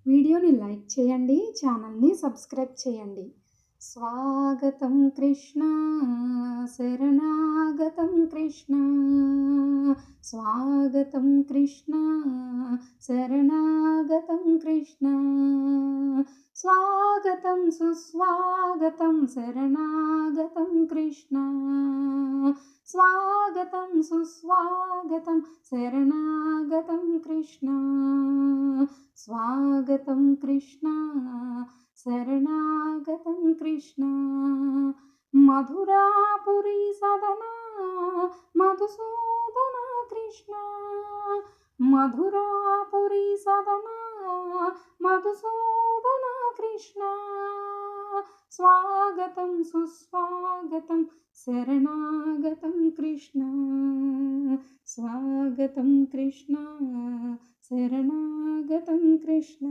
వీడియోని లైక్ చేయండి. ఛానల్‌ని సబ్స్క్రైబ్ చేయండి. స్వాగతం కృష్ణ శరణాగతం కృష్ణ స్వాగతం కృష్ణ శరణాగతం కృష్ణ స్వాగతం సుస్వాగతం శరణాగతం కృష్ణ స్వాగతం సుస్వాగతం శరణాగతం కృష్ణ స్వాగతం కృష్ణ శరణాగతం కృష్ణ మధురాపురి సదనా మధుసూదన కృష్ణ మధురాపురి సదనా మధుసూదన కృష్ణ స్వాగతం సుస్వాగతం శరణాగతం కృష్ణ స్వాగతం కృష్ణ శరణాగతం కృష్ణ